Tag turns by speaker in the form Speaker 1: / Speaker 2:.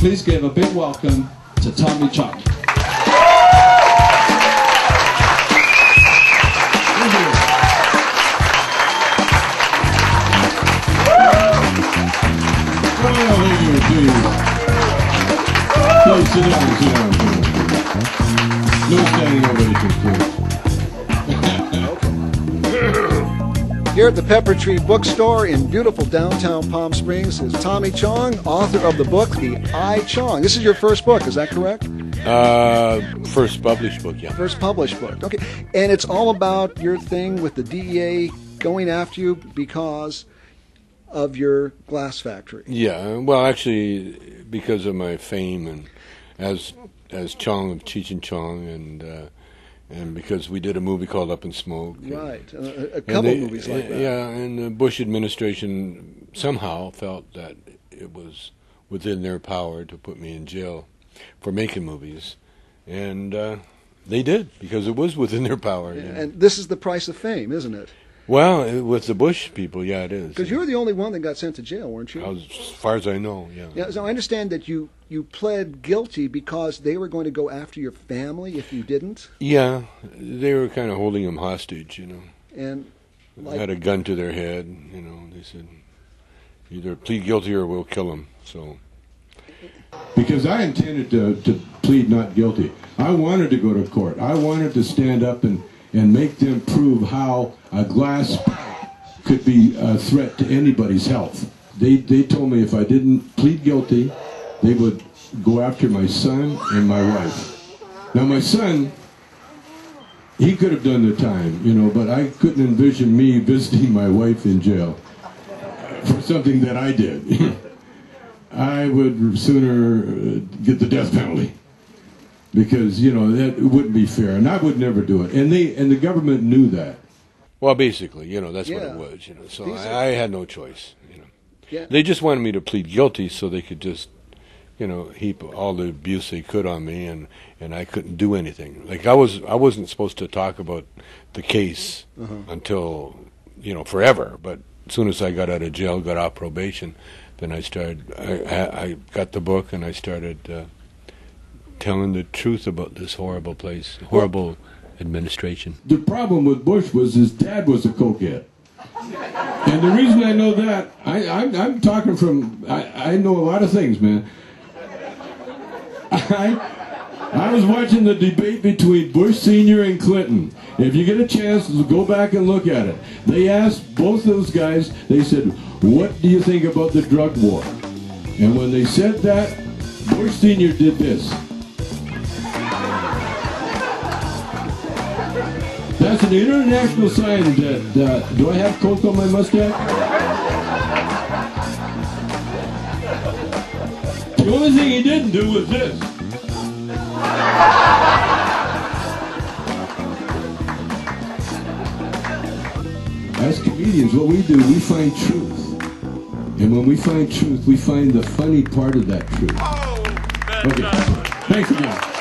Speaker 1: Please give a big welcome to Tommy Chong. Please sit down, sit down. No standing ovation, please.
Speaker 2: Here at the Pepper Tree Bookstore in beautiful downtown Palm Springs is Tommy Chong, author of the book, The IChong. This is your first book, is that correct?
Speaker 3: First published book, yeah.
Speaker 2: First published book, okay. And it's all about your thing with the DEA going after you because of your glass factory.
Speaker 3: Yeah, well, actually, because of my fame and as Chong of Chong, and because we did a movie called Up in Smoke.
Speaker 2: Right, a couple movies like that.
Speaker 3: Yeah, and the Bush administration somehow felt that it was within their power to put me in jail for making movies, and they did, because it was within their power.
Speaker 2: And this is the price of fame, isn't it?
Speaker 3: Well, with the Bush people, yeah, it is.
Speaker 2: Because you were the only one that got sent to jail, weren't you?
Speaker 3: As far as I know, yeah.
Speaker 2: Yeah. So I understand that you pled guilty because they were going to go after your family if you didn't.
Speaker 3: Yeah, they were kind of holding them hostage, you know.
Speaker 2: And
Speaker 3: had a gun to their head, you know. They said, either plead guilty or we'll kill them. So.
Speaker 1: Because I intended to plead not guilty. I wanted to go to court. I wanted to stand up and make them prove how a glass could be a threat to anybody's health. They told me if I didn't plead guilty, they would go after my son and my wife. Now my son, he could have done the time, you know, but I couldn't envision me visiting my wife in jail for something that I did. I would sooner get the death penalty. Because, you know, that wouldn't be fair, and I would never do it. And the government knew that.
Speaker 3: Well, basically, you know, that's what it was, you know. So I had no choice, you know.
Speaker 2: Yeah.
Speaker 3: They just wanted me to plead guilty so they could just, you know, heap all the abuse they could on me, and I couldn't do anything. Like I wasn't supposed to talk about the case until, you know, forever. But as soon as I got out of jail, got off probation, then I got the book and I started telling the truth about this horrible place, horrible administration.
Speaker 1: The problem with Bush was his dad was a cokehead. And the reason I know that, I'm talking from, I know a lot of things, man. I was watching the debate between Bush Sr. and Clinton. If you get a chance, go back and look at it. They asked both those guys, they said, what do you think about the drug war? And when they said that, Bush Sr. did this. That's an international sign that, do I have coke on my mustache? The only thing he didn't do was this. As comedians, what we do, we find truth. And when we find truth, we find the funny part of that truth. Okay, thanks again.